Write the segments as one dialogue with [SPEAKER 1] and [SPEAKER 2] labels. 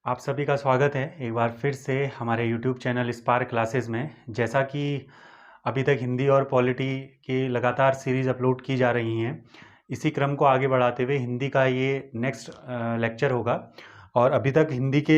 [SPEAKER 1] आप सभी का स्वागत है एक बार फिर से हमारे YouTube चैनल स्पार्क क्लासेस में। जैसा कि अभी तक हिंदी और पॉलिटी की लगातार सीरीज़ अपलोड की जा रही हैं, इसी क्रम को आगे बढ़ाते हुए हिंदी का ये नेक्स्ट लेक्चर होगा। और अभी तक हिंदी के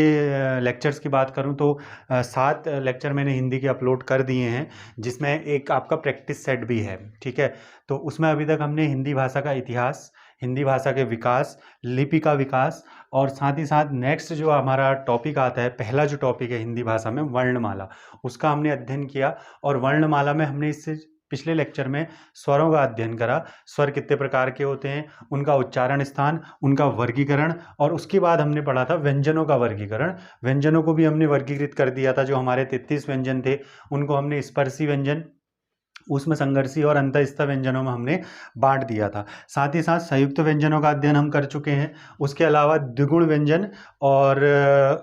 [SPEAKER 1] लेक्चर्स की बात करूं तो 7 लेक्चर मैंने हिंदी के अपलोड कर दिए हैं, जिसमें एक आपका प्रैक्टिस सेट भी है। ठीक है, तो उसमें अभी तक हमने हिंदी भाषा का इतिहास, हिंदी भाषा के विकास, लिपि का विकास और साथ ही साथ नेक्स्ट जो हमारा टॉपिक आता है, पहला जो टॉपिक है हिंदी भाषा में वर्णमाला, उसका हमने अध्ययन किया। और वर्णमाला में हमने इससे पिछले लेक्चर में स्वरों का अध्ययन करा। स्वर कितने प्रकार के होते हैं, उनका उच्चारण स्थान, उनका वर्गीकरण, और उसके बाद हमने पढ़ा था व्यंजनों का वर्गीकरण। व्यंजनों को भी हमने वर्गीकृत कर दिया था। जो हमारे 33 व्यंजन थे उनको हमने स्पर्शी व्यंजन, उसमें संघर्षी और अंतःस्थ व्यंजनों में हमने बांट दिया था। साथ ही साथ संयुक्त व्यंजनों का अध्ययन हम कर चुके हैं। उसके अलावा द्विगुण व्यंजन और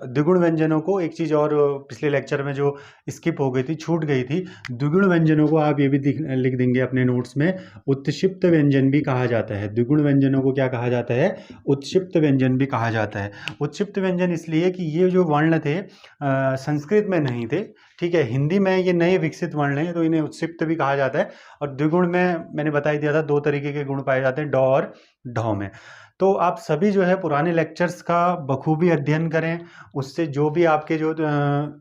[SPEAKER 1] द्विगुण व्यंजनों को एक चीज़ और पिछले लेक्चर में जो स्किप हो गई थी, छूट गई थी, द्विगुण व्यंजनों को आप ये भी लिख देंगे अपने नोट्स में, उत्क्षिप्त व्यंजन भी कहा जाता है। द्विगुण व्यंजनों को क्या कहा जाता है? उत्क्षिप्त व्यंजन भी कहा जाता है। उत्क्षिप्त व्यंजन इसलिए कि ये जो वर्ण थे संस्कृत में नहीं थे। ठीक है, हिंदी में ये नए विकसित वर्ण हैं, तो इन्हें उत्क्षिप्त भी कहा जाता है। और द्विगुण में मैंने बता ही दिया था, 2 तरीके के गुण पाए जाते हैं, ड और ढ में। तो आप सभी जो है पुराने लेक्चर्स का बखूबी अध्ययन करें। उससे जो भी आपके जो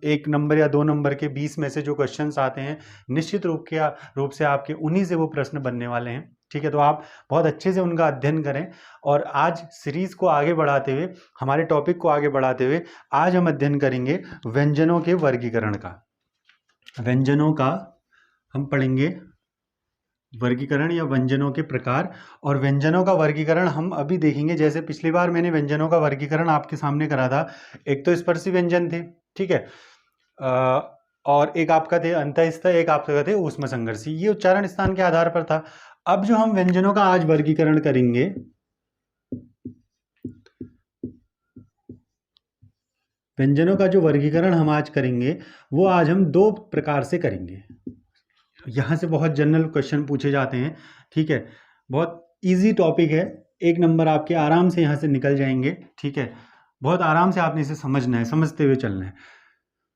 [SPEAKER 1] 1 नंबर या 2 नंबर के 20 में से जो क्वेश्चंस आते हैं, निश्चित रूप से आपके उन्हीं से वो प्रश्न बनने वाले हैं। ठीक है, तो आप बहुत अच्छे से उनका अध्ययन करें। और आज सीरीज को आगे बढ़ाते हुए, हमारे टॉपिक को आगे बढ़ाते हुए, आज हम अध्ययन करेंगे व्यंजनों के वर्गीकरण का। व्यंजनों का हम पढ़ेंगे वर्गीकरण या व्यंजनों के प्रकार। और व्यंजनों का वर्गीकरण हम अभी देखेंगे। जैसे पिछली बार मैंने व्यंजनों का वर्गीकरण आपके सामने करा था। एक तो स्पर्शी व्यंजन थे, ठीक है, और एक आपका थे अंतःस्थ, एक आपका थे ऊष्म संघर्षी। ये उच्चारण स्थान के आधार पर था। अब जो हम व्यंजनों का आज वर्गीकरण करेंगे, व्यंजनों का जो वर्गीकरण हम आज करेंगे, वो आज हम 2 प्रकार से करेंगे। यहाँ से बहुत जनरल क्वेश्चन पूछे जाते हैं। ठीक है, बहुत इजी टॉपिक है, 1 नंबर आपके आराम से यहाँ से निकल जाएंगे। ठीक है, बहुत आराम से आपने इसे समझना है, समझते हुए चलना है।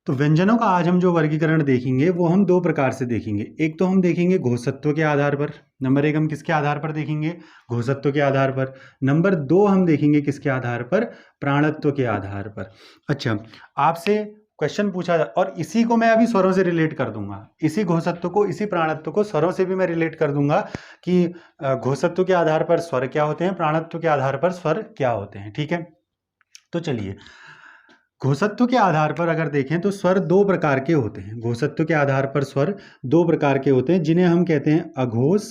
[SPEAKER 1] तो व्यंजनों का आज हम जो वर्गीकरण देखेंगे वो हम 2 प्रकार से देखेंगे। एक तो हम देखेंगे घोषत्व के आधार पर। नंबर 1 हम किसके आधार पर देखेंगे? घोषत्व के आधार पर। नंबर 2 हम देखेंगे किसके आधार पर? प्राणत्व के आधार पर। अच्छा, आपसे क्वेश्चन पूछा और इसी को मैं अभी स्वरों से रिलेट कर दूंगा। इसी घोषत्व को, इसी प्राणत्व को स्वरों से भी मैं रिलेट कर दूंगा कि घोषत्व के आधार पर स्वर क्या होते हैं, प्राणत्व के आधार पर स्वर क्या होते हैं। ठीक है, तो चलिए, घोषत्व के आधार पर अगर देखें तो स्वर 2 प्रकार के होते हैं। घोषत्व के आधार पर स्वर 2 प्रकार के होते हैं, जिन्हें हम कहते हैं अघोष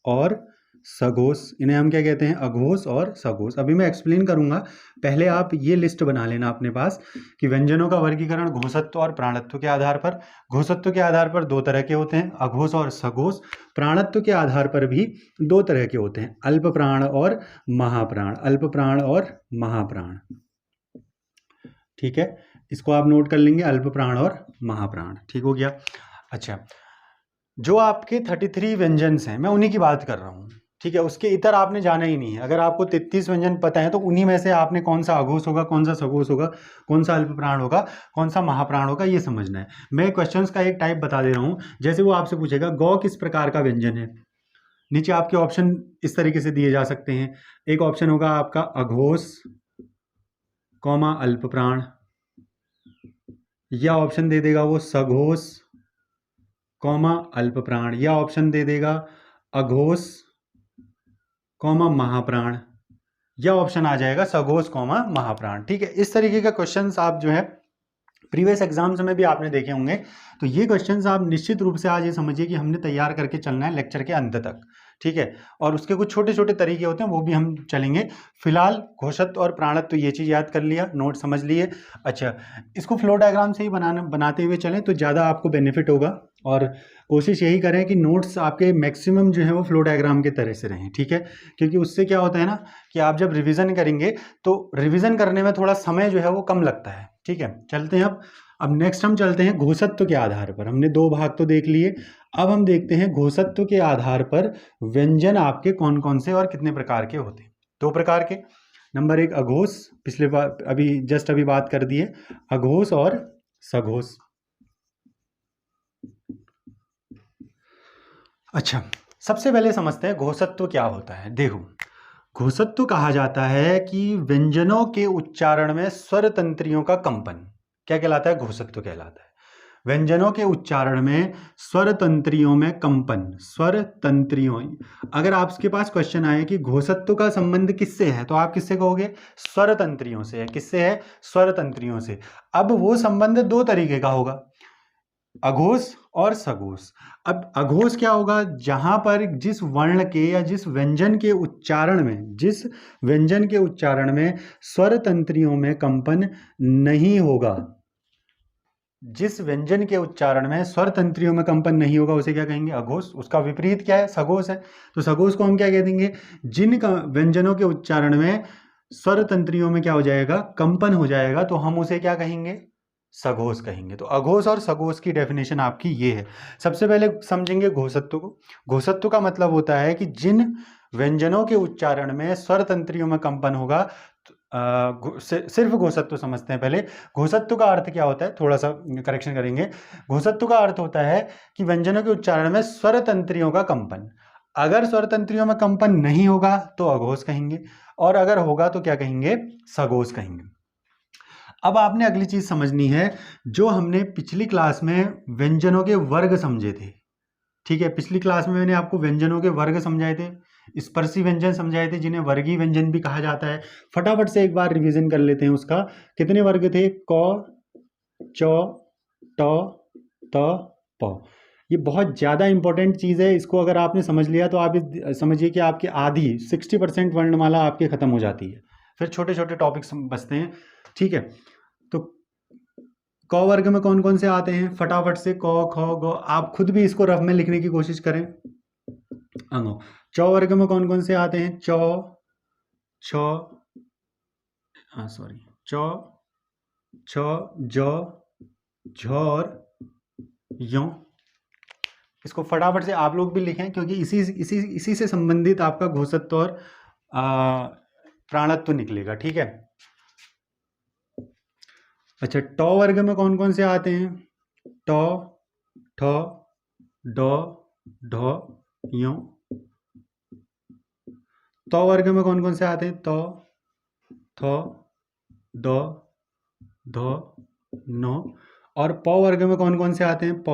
[SPEAKER 1] और सघोष। इन्हें हम क्या कहते हैं? अघोष और सघोष। अभी मैं एक्सप्लेन करूंगा, पहले आप ये लिस्ट बना लेना अपने पास कि व्यंजनों का वर्गीकरण घोषत्व और प्राणत्व के आधार पर। घोषत्व के आधार पर 2 तरह के होते हैं, अघोष और सघोष। प्राणत्व के आधार पर भी 2 तरह के होते हैं, अल्प प्राण और महाप्राण। अल्प प्राण और महाप्राण। ठीक है, इसको आप नोट कर लेंगे, अल्प प्राण और महाप्राण। ठीक हो गया। अच्छा, जो आपके 33 व्यंजन्स हैं, मैं उन्हीं की बात कर रहा हूँ। ठीक है, उसके इतर आपने जाना ही नहीं है। अगर आपको 33 व्यंजन पता है तो उन्हीं में से आपने कौन सा अघोष होगा, कौन सा सघोष होगा, कौन सा अल्प प्राण होगा, कौन सा महाप्राण होगा, ये समझना है। मैं क्वेश्चंस का एक टाइप बता दे रहा हूँ। जैसे वो आपसे पूछेगा गौ किस प्रकार का व्यंजन है, नीचे आपके ऑप्शन इस तरीके से दिए जा सकते हैं। एक ऑप्शन होगा आपका अघोष कौमा अल्प प्राण, या ऑप्शन दे देगा वो सघोष कौमा अल्प प्राण, या ऑप्शन दे देगा अघोष कौमा महाप्राण, या ऑप्शन आ जाएगा सघोष कौमा महाप्राण। ठीक है, इस तरीके का क्वेश्चंस आप जो है प्रीवियस एग्जाम्स में भी आपने देखे होंगे। तो ये क्वेश्चंस आप निश्चित रूप से आज ये समझिए कि हमने तैयार करके चलना है लेक्चर के अंत तक। ठीक है, और उसके कुछ छोटे छोटे तरीके होते हैं, वो भी हम चलेंगे। फिलहाल घोषत्व और प्राणत्व ये चीज़ याद कर लिया, नोट समझ लिए। अच्छा, इसको फ्लो डायग्राम से ही बनाते हुए चलें तो ज़्यादा आपको बेनिफिट होगा। और कोशिश यही करें कि नोट्स आपके मैक्सिमम जो है वो फ्लो डायग्राम के तरह से रहें। ठीक है, क्योंकि उससे क्या होता है ना कि आप जब रिविज़न करेंगे तो रिविज़न करने में थोड़ा समय जो है वो कम लगता है। ठीक है, चलते हैं अब नेक्स्ट हम चलते हैं घोषत्व के आधार पर। हमने 2 भाग तो देख लिए, अब हम देखते हैं घोषत्व के आधार पर व्यंजन आपके कौन कौन से और कितने प्रकार के होते हैं। 2 प्रकार के। नंबर 1 अघोष, पिछले बार अभी बात कर दिए, अघोष और सघोष। अच्छा, सबसे पहले समझते हैं घोषत्व क्या होता है। देखो, घोषत्व कहा जाता है कि व्यंजनों के उच्चारण में स्वर तंत्रियों का कंपन क्या कहलाता है, घोषत्व कहलाता है। व्यंजनों के उच्चारण में स्वर तंत्रियों में कंपन, स्वर तंत्रियों, अगर आपके पास क्वेश्चन आए कि घोषत्व का संबंध किससे है, तो आप किससे कहोगे, स्वर तंत्रियों से है। किससे है, स्वर तंत्रियों से। अब वो संबंध दो तरीके का होगा, अघोष और सघोष। अब अघोष क्या होगा, जहां पर जिस वर्ण के या जिस व्यंजन के उच्चारण में स्वर तंत्रियों में कंपन नहीं होगा, जिस व्यंजन के उच्चारण में स्वर तंत्रियों में कंपन नहीं होगा उसे क्या कहेंगे, अघोष। उसका विपरीत क्या है, सघोष है। तो सघोष को हम क्या कह देंगे, जिन व्यंजनों के उच्चारण में स्वर तंत्रियों में क्या हो जाएगा, कंपन हो जाएगा, तो हम उसे क्या कहेंगे, सघोष कहेंगे। तो अघोष और सघोष की डेफिनेशन आपकी ये है। सबसे पहले समझेंगे घोषत्व को। घोषत्व का मतलब होता है कि जिन व्यंजनों के उच्चारण में स्वर तंत्रियों में कंपन होगा, सिर्फ घोषत्व समझते हैं पहले। घोषत्व का अर्थ क्या होता है, थोड़ा सा करेक्शन करेंगे। घोषत्व का अर्थ होता है कि व्यंजनों के उच्चारण में स्वर तंत्रियों का कंपन। अगर स्वर तंत्रियों में कंपन नहीं होगा तो अघोष कहेंगे, और अगर होगा तो क्या कहेंगे, सघोष कहेंगे। अब आपने अगली चीज समझनी है, जो हमने पिछली क्लास में व्यंजनों के वर्ग समझे थे, ठीक है, पिछली क्लास में मैंने आपको व्यंजनों के वर्ग समझाए थे, स्पर्शी व्यंजन समझाए थे, जिन्हें वर्गीय व्यंजन भी कहा जाता है। फटाफट से एक बार रिवीजन कर लेते हैं उसका। कितने वर्ग थे, क, च, ट, त, प। ये बहुत ज़्यादा इंपॉर्टेंट चीज़ है, इसको अगर आपने समझ लिया तो आप समझिए कि आपकी आधी 60% वर्णमाला आपके खत्म हो जाती है। फिर छोटे छोटे टॉपिक्स बचते हैं, ठीक है। तो क वर्ग में कौन कौन से आते हैं, फटाफट से क, ख, ग, आप खुद भी इसको रफ में लिखने की कोशिश करें। अंगो, च वर्ग में कौन कौन से आते हैं, च, छ, सॉरी, च, छ, ज, झ और यों। इसको फटाफट से आप लोग भी लिखें, क्योंकि इसी से संबंधित आपका घोषत्व और प्राणत्व निकलेगा, ठीक है। अच्छा, ट वर्ग में कौन कौन से आते हैं, ट, ठ, ड, ढ, यों। त वर्ग में कौन कौन से आते हैं, त, थ, द, ध, न। और प वर्ग में कौन कौन से आते हैं, प,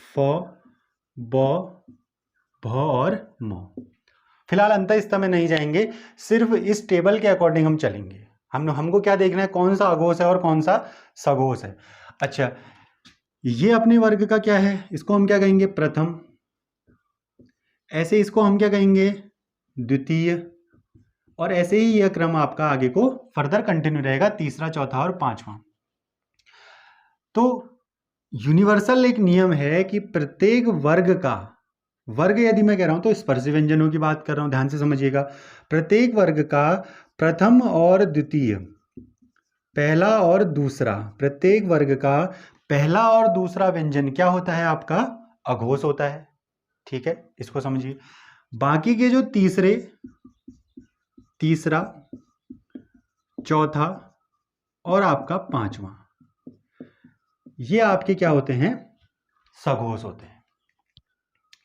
[SPEAKER 1] फ, ब, भ और म। फिलहाल अंतःस्थ में नहीं जाएंगे, सिर्फ इस टेबल के अकॉर्डिंग हम चलेंगे। हमको क्या देखना है, कौन सा अघोष है और कौन सा सघोष है। अच्छा, ये अपने वर्ग का क्या है, इसको हम क्या कहेंगे, प्रथम। ऐसे इसको हम क्या कहेंगे, द्वितीय। और ऐसे ही यह क्रम आपका आगे को फर्दर कंटिन्यू रहेगा, तीसरा, चौथा और पांचवा। तो यूनिवर्सल एक नियम है कि प्रत्येक वर्ग का, वर्ग यदि मैं कह रहा हूं तो स्पर्शी व्यंजनों की बात कर रहा हूं, ध्यान से समझिएगा। प्रत्येक वर्ग का प्रथम और द्वितीय, पहला और दूसरा, प्रत्येक वर्ग का पहला और दूसरा व्यंजन क्या होता है, आपका अघोष होता है, ठीक है, इसको समझिए। बाकी के जो तीसरा, चौथा और आपका पांचवा, ये आपके क्या होते हैं, सघोष होते हैं।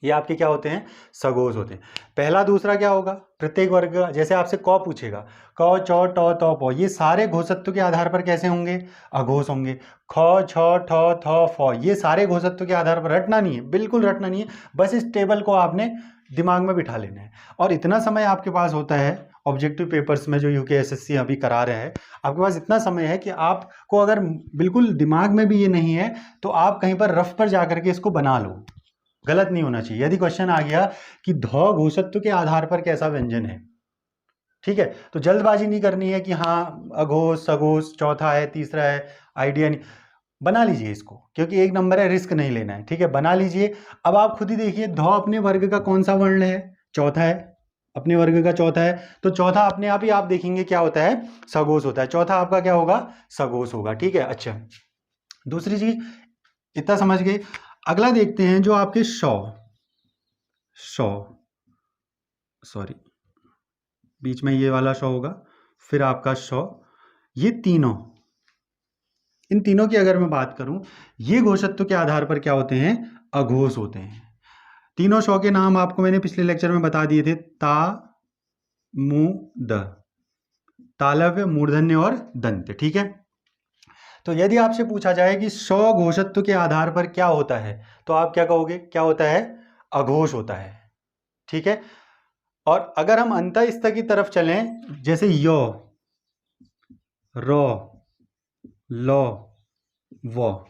[SPEAKER 1] ये आपके क्या होते हैं, सघोष होते हैं। पहला दूसरा क्या होगा, प्रत्येक वर्ग का, जैसे आपसे क पूछेगा, क, च, ट, त, प, ये सारे घोषत्व के आधार पर कैसे होंगे, अघोष होंगे। ख, छ, ठ, थ, फ, ये सारे घोषत्व के आधार पर, रटना नहीं है, बिल्कुल रटना नहीं है, बस इस टेबल को आपने दिमाग में बिठा लेना है। और इतना समय आपके पास होता है ऑब्जेक्टिव पेपर्स में, जो यूकेएसएससी अभी करा रहे हैं, आपके पास इतना समय है कि आपको अगर बिल्कुल दिमाग में भी ये नहीं है तो आप कहीं पर रफ पर जाकर के इसको बना लो, गलत नहीं होना चाहिए। यदि क्वेश्चन आ गया कि ध घोषत्व के आधार पर कैसा व्यंजन है, ठीक है, तो जल्दबाजी नहीं करनी है कि हाँ अघोष, सघोष, चौथा है, तीसरा है, आइडिया नहीं, बना लीजिए इसको, क्योंकि एक नंबर है, रिस्क नहीं लेना है, ठीक है, बना लीजिए। अब आप खुद ही देखिए, ध अपने वर्ग का कौन सा वर्ण है, चौथा है, अपने वर्ग का चौथा है, तो चौथा अपने आप ही आप देखेंगे क्या होता है, सघोष होता है। चौथा आपका क्या होगा, सघोष होगा, ठीक है। अच्छा, दूसरी चीज इतना समझ गए। अगला देखते हैं, जो आपके सॉरी, बीच में ये वाला शौ होगा, फिर आपका शौ, ये तीनों, इन तीनों की अगर मैं बात करूं, ये घोषत्व के आधार पर क्या होते हैं, अघोष होते हैं। तीनों शौ के नाम आपको मैंने पिछले लेक्चर में बता दिए थे, ता, मु, द, तालव्य, मूर्धन्य और दंत, ठीक है। तो यदि आपसे पूछा जाए कि शौ घोषत्व के आधार पर क्या होता है, तो आप क्या कहोगे, क्या होता है, अघोष होता है, ठीक है। और अगर हम अंतःस्थ की तरफ चलें, जैसे यो, रो, लो, वो,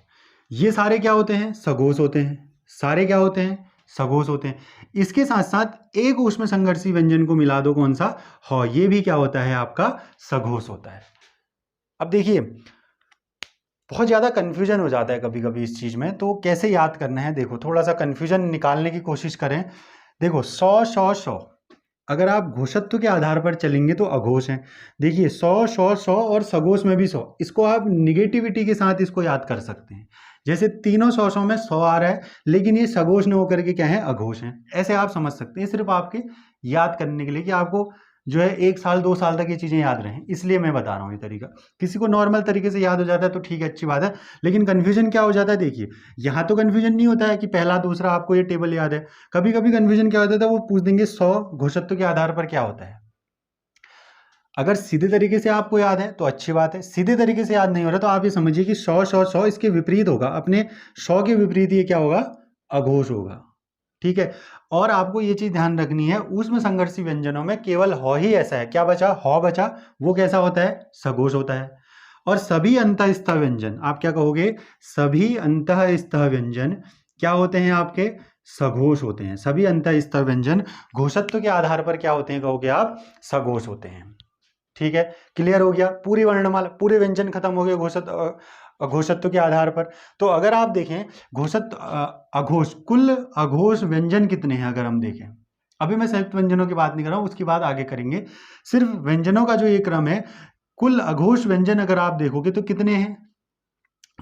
[SPEAKER 1] ये सारे क्या होते हैं, सघोष होते हैं। सारे क्या होते हैं, सघोष होते हैं। इसके साथ साथ एक ऊष्म संघर्षी व्यंजन को मिला दो, कौन सा, ह, ये भी क्या होता है आपका, सघोष होता है। अब देखिए बहुत ज़्यादा कन्फ्यूजन हो जाता है कभी कभी इस चीज़ में, तो कैसे याद करना है, देखो थोड़ा सा कन्फ्यूजन निकालने की कोशिश करें। देखो सौ, शौ, शौ, अगर आप घोषत्व के आधार पर चलेंगे तो अघोष हैं। देखिए सौ, शौ, शौ और सघोष में भी सौ, इसको आप निगेटिविटी के साथ इसको याद कर सकते हैं। जैसे तीनों सौ सौ में 100 आ रहा है, लेकिन ये सघोष न होकर के क्या है, अघोष हैं। ऐसे आप समझ सकते हैं, सिर्फ आपके याद करने के लिए कि आपको जो है 1 साल 2 साल तक ये चीज़ें याद रहें, इसलिए मैं बता रहा हूँ ये तरीका। किसी को नॉर्मल तरीके से याद हो जाता है तो ठीक है, अच्छी बात है, लेकिन कन्फ्यूजन क्या हो जाता है, देखिए यहाँ तो कन्फ्यूजन नहीं होता है कि पहला दूसरा आपको ये टेबल याद है। कभी कभी कन्फ्यूजन क्या होता है, वो पूछ देंगे 100 घोषत्व के आधार पर क्या होता है। अगर सीधे तरीके से आपको याद है तो अच्छी बात है, सीधे तरीके से याद नहीं हो रहा तो आप ये समझिए कि 100 100 100 इसके विपरीत होगा, अपने 100 के विपरीत ये क्या होगा, अघोष होगा, ठीक है। और आपको ये चीज ध्यान रखनी है, ऊष्म संघर्षी व्यंजनों में केवल ह ही ऐसा है, क्या बचा, ह बचा, वो कैसा होता है, सघोष होता है। और सभी अंतःस्थ व्यंजन, आप क्या कहोगे, सभी अंतःस्थ व्यंजन क्या होते हैं आपके, सघोष होते हैं। सभी अंतःस्थ व्यंजन घोषत्व के आधार पर क्या होते हैं, कहोगे आप, सघोष होते हैं, ठीक है। क्लियर हो गया, पूरी वर्णमाला, पूरे व्यंजन खत्म हो गए घोषत्व के आधार पर। तो अगर आप देखें घोषत्व, अघोष, कुल अघोष व्यंजन कितने हैं, अगर हम देखें, अभी मैं संयुक्त व्यंजनों की बात नहीं कर रहा हूं, उसकी बात आगे करेंगे, सिर्फ व्यंजनों का जो ये क्रम है, कुल अघोष व्यंजन अगर आप देखोगे तो कितने हैं,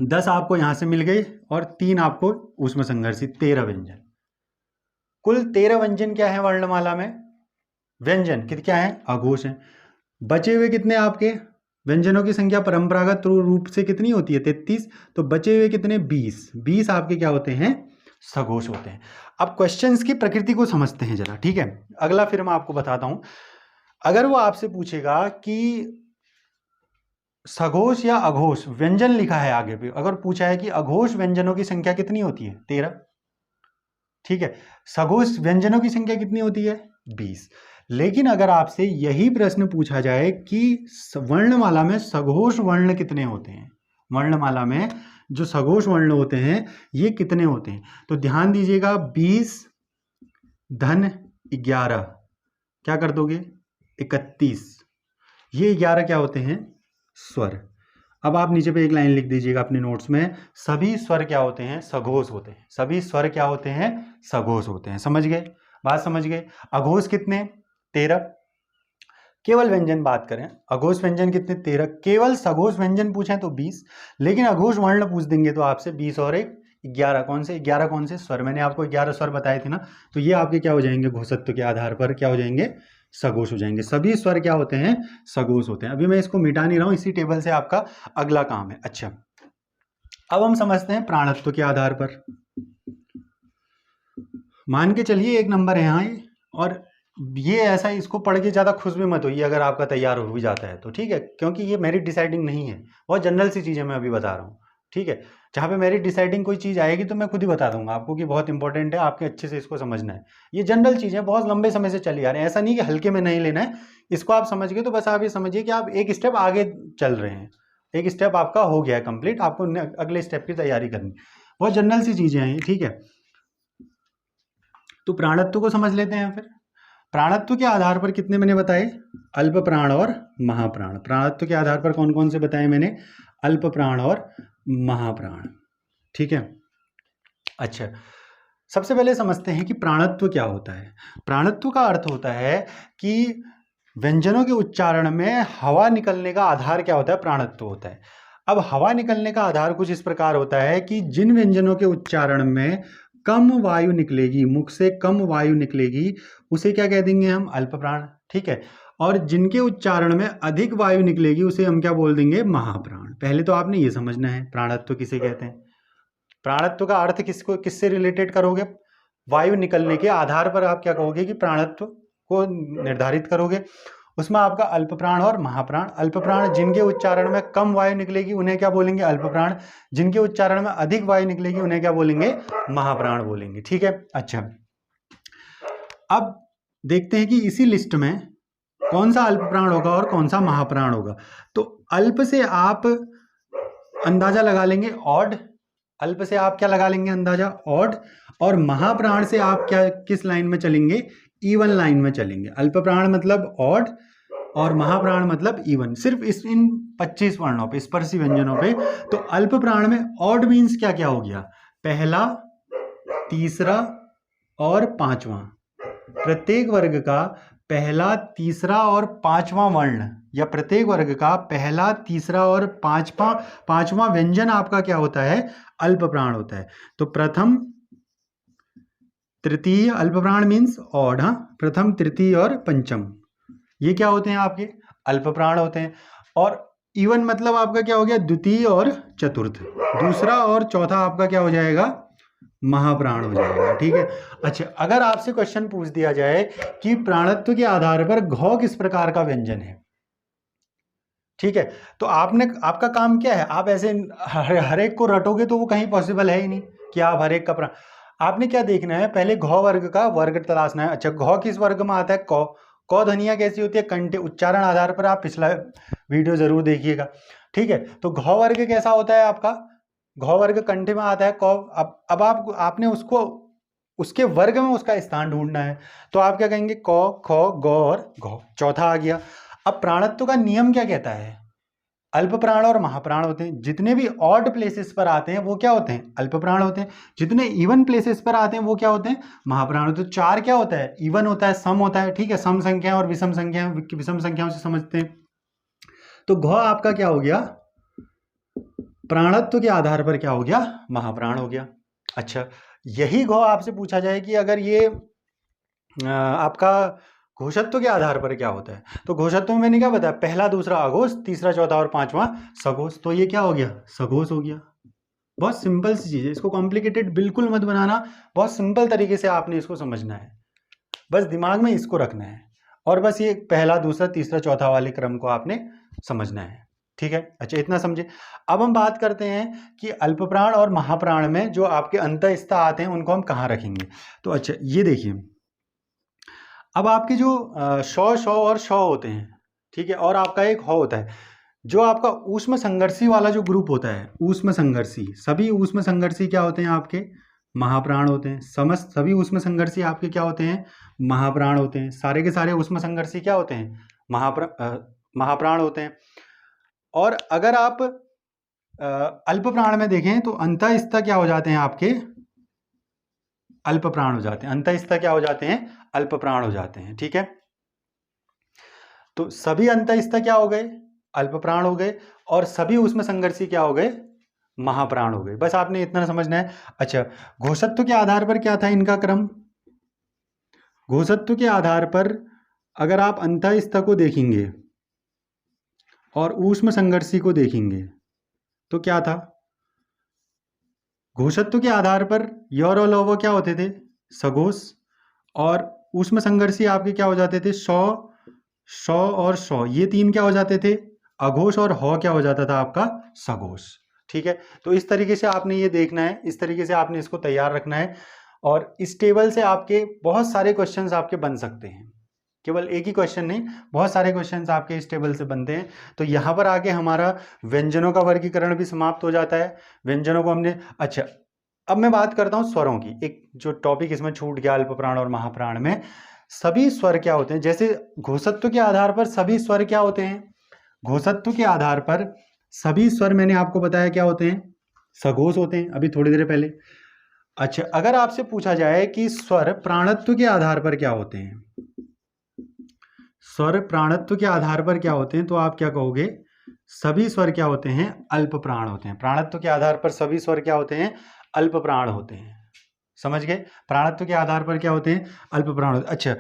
[SPEAKER 1] 10 आपको यहां से मिल गए और 3 आपको ऊष्म संघर्षी, 13 व्यंजन। कुल 13 व्यंजन क्या है वर्णमाला में, व्यंजन क्या है, अघोष है। बचे हुए कितने आपके व्यंजनों की संख्या परंपरागत रूप से कितनी होती है, 33, तो बचे हुए कितने, 20 आपके क्या होते हैं, सघोष होते हैं। अब क्वेश्चंस की प्रकृति को समझते हैं जरा, ठीक है। अगला फिर मैं आपको बताता हूं, अगर वो आपसे पूछेगा कि सघोष या अघोष व्यंजन लिखा है आगे भी, अगर पूछा है कि अघोष व्यंजनों की संख्या कितनी होती है, 13, ठीक है, सघोष व्यंजनों की संख्या कितनी होती है, 20। लेकिन अगर आपसे यही प्रश्न पूछा जाए कि वर्णमाला में सघोष वर्ण कितने होते हैं, वर्णमाला में जो सघोष वर्ण होते हैं ये कितने होते हैं, तो ध्यान दीजिएगा, 20 धन 11 क्या कर दोगे, 31, ये 11 क्या होते हैं, स्वर। अब आप नीचे पे एक लाइन लिख दीजिएगा अपने नोट्स में, सभी स्वर क्या होते हैं, सघोष होते हैं। सभी स्वर क्या होते हैं, सघोष होते हैं। समझ गए, बात समझ गए। अघोष कितने, 13। केवल व्यंजन बात करें, अघोष व्यंजन कितने, 13। केवल सघोष व्यंजन पूछें तो 20, लेकिन अघोष वर्ण पूछ देंगे तो आपसे 20 और 1 11। कौन से 11, कौन से स्वर, मैंने आपको 11 स्वर बताए थे ना, तो ये आपके क्या हो जाएंगे, घोषत्व के आधार पर क्या हो जाएंगे, सघोष हो जाएंगे। सभी स्वर क्या होते हैं, सघोष होते हैं। अभी मैं इसको मिटा नहीं रहा हूं, इसी टेबल से आपका अगला काम है। अच्छा, अब हम समझते हैं प्राणत्व के आधार पर। मान के चलिए 1 नंबर है यहाँ, और ये ऐसा, इसको पढ़ के ज़्यादा खुश भी मत होइए अगर आपका तैयार हो भी जाता है तो, ठीक है, क्योंकि ये मेरिट डिसाइडिंग नहीं है, बहुत जनरल सी चीज़ें मैं अभी बता रहा हूँ, ठीक है। जहाँ पे मेरिट डिसाइडिंग कोई चीज़ आएगी तो मैं खुद ही बता दूंगा आपको कि बहुत इंपॉर्टेंट है, आपके अच्छे से इसको समझना है। ये जनरल चीज़ें बहुत लंबे समय से चली आ रही हैं, ऐसा नहीं कि हल्के में नहीं लेना है इसको। आप समझ गए तो बस आप ये समझिए कि आप एक स्टेप आगे चल रहे हैं, एक स्टेप आपका हो गया है कंप्लीट, आपको अगले स्टेप की तैयारी करनी। बहुत जनरल सी चीज़ें हैं, ठीक है। तो प्राणत्व को समझ लेते हैं फिर। प्राणत्व के आधार पर कितने मैंने बताए, अल्प प्राण और महाप्राण। प्राणत्व के आधार पर कौन कौन से बताए मैंने, अल्प प्राण और महाप्राण, ठीक है। अच्छा, सबसे पहले समझते हैं कि प्राणत्व क्या होता है। प्राणत्व का अर्थ होता है कि व्यंजनों के उच्चारण में हवा निकलने का आधार क्या होता है, प्राणत्व होता है। अब हवा निकलने का आधार कुछ इस प्रकार होता है कि जिन व्यंजनों के उच्चारण में कम वायु निकलेगी, मुख से कम वायु निकलेगी, उसे क्या कह देंगे हम, अल्प प्राण, ठीक है। और जिनके उच्चारण में अधिक वायु निकलेगी उसे हम क्या बोल देंगे, महाप्राण। पहले तो आपने ये समझना है प्राणत्व किसे कहते हैं। प्राणत्व का अर्थ किससे रिलेटेड करोगे, वायु निकलने के आधार पर आप क्या कहोगे कि प्राणत्व को निर्धारित करोगे। उसमें आपका अल्प प्राण और महाप्राण। अल्प प्राण जिनके उच्चारण में कम वायु निकलेगी उन्हें क्या बोलेंगे, अल्प प्राण। जिनके उच्चारण में अधिक वायु निकलेगी उन्हें क्या बोलेंगे, महाप्राण बोलेंगे। ठीक है। अच्छा, अब देखते हैं कि इसी लिस्ट में कौन सा अल्प प्राण होगा और कौन सा महाप्राण होगा। तो अल्प से आप अंदाजा लगा लेंगे ऑड, अल्प से आप क्या लगा लेंगे अंदाजा, ऑड। और महाप्राण से आप क्या किस लाइन में चलेंगे, इवन लाइन में चलेंगे। अल्प प्राण मतलब ऑड और महाप्राण मतलब इवन, सिर्फ इन 25 वर्णों पे, स्पर्शी व्यंजनों पे। तो अल्प प्राण में ऑड मीन्स क्या क्या हो गया, पहला, तीसरा और पांचवा। प्रत्येक वर्ग का पहला, तीसरा और पांचवा वर्ण, या प्रत्येक वर्ग का पहला, तीसरा और पांचवा व्यंजन आपका क्या होता है, अल्प प्राण होता है। तो प्रथम, तृतीय, अल्प प्राण मीन्स ऑड, हाँ, प्रथम, तृतीय और पंचम, ये क्या होते हैं आपके अल्प प्राण होते हैं। और इवन मतलब आपका क्या हो गया, द्वितीय और चतुर्थ, दूसरा और चौथा आपका क्या हो जाएगा, महाप्राण हो जाएगा। ठीक है। अच्छा, अगर आपसे क्वेश्चन पूछ दिया जाए कि प्राणत्व के आधार पर घ किस प्रकार का व्यंजन है, ठीक है, तो आपका काम क्या है, आप ऐसे हर एक को रटोगे तो वो कहीं पॉसिबल है ही नहीं कि आप हर एक का प्राण। आपने क्या देखना है, पहले घ वर्ग का वर्ग तलाशना है। अच्छा, घ किस वर्ग में आता है, क ध्वनिया कैसी होती है, कंठे, उच्चारण आधार पर आप पिछला वीडियो जरूर देखिएगा। ठीक है। तो घ वर्ग कैसा होता है आपका, घ वर्ग कंठे में आता है क। अब आपने उसको उसके वर्ग में उसका स्थान ढूंढना है। तो आप क्या कहेंगे, क, ख, ग और घ, चौथा आ गया। अब प्राणत्व का नियम क्या कहता है, अल्प प्राण और महाप्राण होते हैं। जितने भी ऑड प्लेसेस पर आते हैं वो क्या होते हैं, अल्प प्राण होते हैं। जितने इवन प्लेसेस पर आते हैं वो क्या होते हैं, महाप्राण होते हैं। तो चार क्या होता है, इवन होता है, सम होता है। ठीक है, सम संख्या और विषम संख्याओं से समझते हैं। तो घ आपका क्या हो गया, प्राणत्व के आधार पर क्या हो गया, महाप्राण हो गया। अच्छा, यही घ आपसे पूछा जाए कि अगर ये आपका घोषत्व के आधार पर क्या होता है, तो घोषत्व में मैंने क्या बताया, पहला, दूसरा अघोष, तीसरा, चौथा और पांचवा सघोष। तो ये क्या हो गया, सघोष हो गया। बहुत सिंपल सी चीज है, इसको कॉम्प्लिकेटेड बिल्कुल मत बनाना, बहुत सिंपल तरीके से आपने इसको समझना है, बस दिमाग में इसको रखना है और बस ये पहला, दूसरा, तीसरा, चौथा वाले क्रम को आपने समझना है। ठीक है। अच्छा, इतना समझे। अब हम बात करते हैं कि अल्प प्राण और महाप्राण में जो आपके अंतःस्थ आते हैं उनको हम कहाँ रखेंगे। तो अच्छा, ये देखिए, अब आपके जो शौ और शौ होते हैं, ठीक है, और आपका एक ह होता है, जो आपका ऊष्म संघर्षी वाला जो ग्रुप होता है, ऊष्म संघर्षी, सभी ऊष्म संघर्षी क्या होते हैं आपके, महाप्राण होते हैं। समस्त सभी ऊष्म संघर्षी आपके क्या होते हैं, महाप्राण होते हैं। सारे के सारे ऊष्म संघर्षी क्या होते हैं, महाप्राण होते हैं। और अगर आप अल्प प्राण में देखें तो अंतःस्थ क्या हो जाते हैं आपके, अल्प प्राण हो जाते हैं। अंतःस्थ क्या हो जाते हैं, अल्प प्राण हो जाते हैं। ठीक है। तो सभी अंतःस्थ क्या हो गए, अल्प प्राण हो गए, और सभी उसमें संघर्षी क्या हो गए, महाप्राण हो गए। बस आपने इतना समझना है। अच्छा, घोषत्व के आधार पर क्या था इनका क्रम, घोषत्व के आधार पर अगर आप अंतःस्थ को देखेंगे और ऊष्म संघर्षी को देखेंगे तो क्या था, घोषत्व के आधार पर यौर और लौह क्या होते थे, सघोष, और ऊष्म संघर्षी आपके क्या हो जाते थे, शौ और शौ, ये तीन क्या हो जाते थे, अघोष, और ह क्या हो जाता था आपका, सघोष। ठीक है। तो इस तरीके से आपने ये देखना है, इस तरीके से आपने इसको तैयार रखना है, और इस टेबल से आपके बहुत सारे क्वेश्चंस आपके बन सकते हैं, केवल एक ही क्वेश्चन नहीं, बहुत सारे क्वेश्चंस आपके इस टेबल से बनते हैं। तो यहाँ पर आके हमारा व्यंजनों का वर्गीकरण भी समाप्त हो जाता है। व्यंजनों को हमने, अच्छा, अब मैं बात करता हूँ स्वरों की। एक जो टॉपिक इसमें छूट गया, अल्प प्राण और महाप्राण में सभी स्वर क्या होते हैं। जैसे घोषत्व के आधार पर सभी स्वर क्या होते हैं, घोषत्व के आधार पर सभी स्वर मैंने आपको बताया क्या होते हैं, सघोष होते हैं, अभी थोड़ी देर पहले। अच्छा, अगर आपसे पूछा जाए कि स्वर प्राणत्व के आधार पर क्या होते हैं, स्वर प्राणत्व के आधार पर क्या होते हैं, तो आप क्या कहोगे, सभी स्वर क्या होते हैं, अल्प प्राण होते हैं। प्राणत्व के आधार पर सभी स्वर क्या होते हैं, अल्प प्राण होते हैं। समझ गए, प्राणत्व के आधार पर क्या होते हैं, अल्प प्राण होते हैं। अच्छा,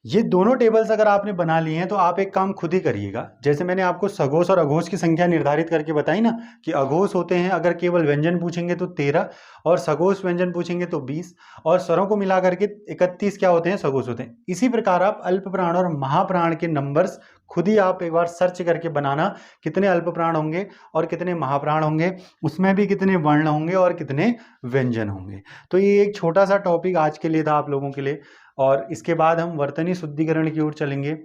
[SPEAKER 1] ये दोनों टेबल्स अगर आपने बना लिए हैं तो आप एक काम खुद ही करिएगा। जैसे मैंने आपको सघोष और अघोष की संख्या निर्धारित करके बताई ना, कि अघोष होते हैं अगर केवल व्यंजन पूछेंगे तो 13, और सघोष व्यंजन पूछेंगे तो 20, और स्वरों को मिला करके 31 क्या होते हैं, सघोष होते हैं। इसी प्रकार आप अल्प प्राण और महाप्राण के नंबर्स खुद ही आप एक बार सर्च करके बनाना, कितने अल्प प्राण होंगे और कितने महाप्राण होंगे, उसमें भी कितने वर्ण होंगे और कितने व्यंजन होंगे। तो ये एक छोटा सा टॉपिक आज के लिए था आप लोगों के लिए। और इसके बाद हम वर्तनी शुद्धिकरण की ओर चलेंगे।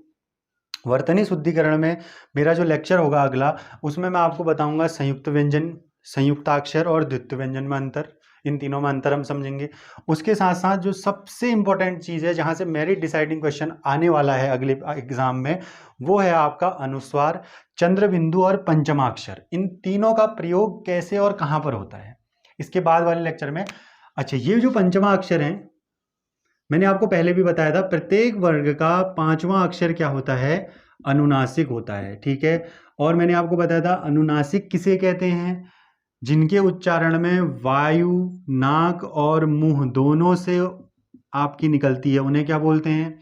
[SPEAKER 1] वर्तनी शुद्धिकरण में मेरा जो लेक्चर होगा अगला, उसमें मैं आपको बताऊंगा संयुक्त व्यंजन, संयुक्ताक्षर और द्वित्व व्यंजन में अंतर, इन तीनों में अंतर हम समझेंगे। उसके साथ साथ जो सबसे इंपॉर्टेंट चीज़ है, जहाँ से मेरिट डिसाइडिंग क्वेश्चन आने वाला है अगले एग्जाम में, वो है आपका अनुस्वार, चंद्र बिंदु और पंचमाक्षर। इन तीनों का प्रयोग कैसे और कहाँ पर होता है, इसके बाद वाले लेक्चर में। अच्छा, ये जो पंचमाक्षर हैं, मैंने आपको पहले भी बताया था, प्रत्येक वर्ग का 5वां अक्षर क्या होता है, अनुनासिक होता है। ठीक है, और मैंने आपको बताया था अनुनासिक किसे कहते हैं, जिनके उच्चारण में वायु नाक और मुंह दोनों से आपकी निकलती है, उन्हें क्या बोलते हैं,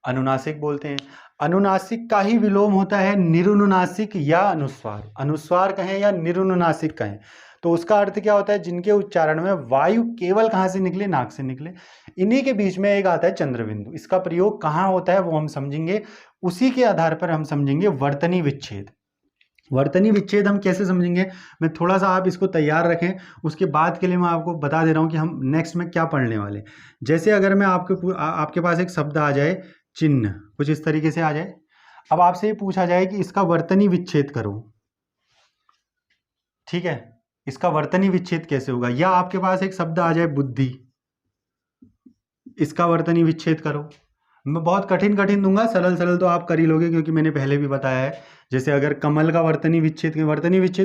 [SPEAKER 1] अनुनासिक बोलते हैं। अनुनासिक का ही विलोम होता है निरुनुनासिक या अनुस्वार। अनुस्वार कहें या निरुनुनासिक कहें, तो उसका अर्थ क्या होता है, जिनके उच्चारण में वायु केवल कहाँ से निकले, नाक से निकले। इन्हीं के बीच में एक आता है चंद्रबिंदु। इसका प्रयोग कहाँ होता है वो हम समझेंगे। उसी के आधार पर हम समझेंगे वर्तनी विच्छेद। वर्तनी विच्छेद हम कैसे समझेंगे, मैं थोड़ा सा आप इसको तैयार रखें, उसके बाद के लिए मैं आपको बता दे रहा हूँ कि हम नेक्स्ट में क्या पढ़ने वाले। जैसे अगर मैं आपके पास एक शब्द आ जाए, चिन्ह कुछ इस तरीके से आ जाए, अब आपसे ये पूछा जाए कि इसका वर्तनी विच्छेद करो। ठीक है, इसका वर्तनी विच्छेद कैसे होगा, या आपके पास एक शब्द आ जाए बुद्धि, इसका वर्तनी विच्छेद करो। मैं बहुत कठिन कठिन दूंगा, सरल सरल तो आप कर ही लोगे, क्योंकि मैंने पहले भी बताया है। जैसे अगर कमल का वर्तनी विच्छेद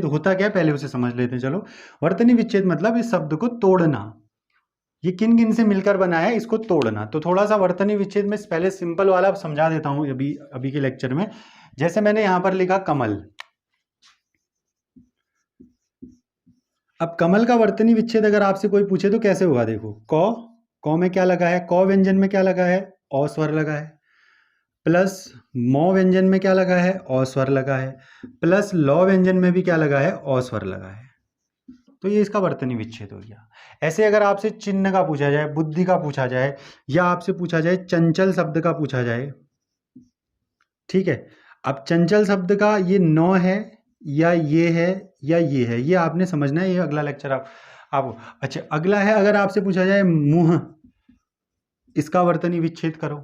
[SPEAKER 1] होता क्या है, पहले उसे समझ लेते हैं। चलो, वर्तनी विच्छेद मतलब इस शब्द को तोड़ना, ये किन किन से मिलकर बना है, इसको तोड़ना। तो थोड़ा सा वर्तनी विच्छेद में पहले सिंपल वाला समझा देता हूं अभी के लेक्चर में। जैसे मैंने यहां पर लिखा कमल, अब कमल का वर्तनी विच्छेद अगर आपसे कोई पूछे तो कैसे होगा, देखो, कौ में क्या लगा है, कौ व्यंजन में क्या लगा है, औ स्वर लगा है, प्लस मौ व्यंजन में क्या लगा है, औ स्वर लगा है, प्लस लौ व्यंजन में भी क्या लगा है, औ स्वर लगा है। तो ये इसका वर्तनी विच्छेद हो गया। ऐसे अगर आपसे चिन्ह का पूछा जाए, बुद्धि का पूछा जाए, या आपसे पूछा जाए चंचल शब्द का पूछा जाए, ठीक है, अब चंचल शब्द का ये नौ है या ये है या ये आपने समझना है। ये अगला लेक्चर आप अच्छा, अगला है अगर आपसे पूछा जाए मुंह, इसका वर्तनी विच्छेद करो।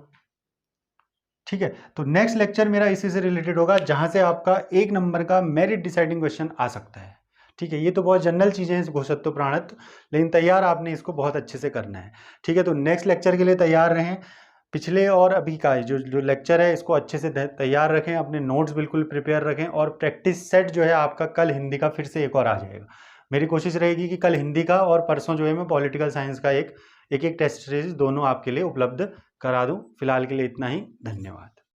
[SPEAKER 1] ठीक है, तो नेक्स्ट लेक्चर मेरा इसी से रिलेटेड होगा, जहां से आपका 1 नंबर का मेरिट डिसाइडिंग क्वेश्चन आ सकता है। ठीक है, ये तो बहुत जनरल चीजें हैं, घोषत्व प्राणत्व, लेकिन तैयार आपने इसको बहुत अच्छे से करना है। ठीक है, तो नेक्स्ट लेक्चर के लिए तैयार रहें। पिछले और अभी का जो लेक्चर है, इसको अच्छे से तैयार रखें, अपने नोट्स बिल्कुल प्रिपेयर रखें, और प्रैक्टिस सेट जो है आपका कल हिंदी का फिर से एक और आ जाएगा। मेरी कोशिश रहेगी कि कल हिंदी का और परसों जो है मैं पॉलिटिकल साइंस का एक टेस्ट सीरीज दोनों आपके लिए उपलब्ध करा दूं। फिलहाल के लिए इतना ही, धन्यवाद।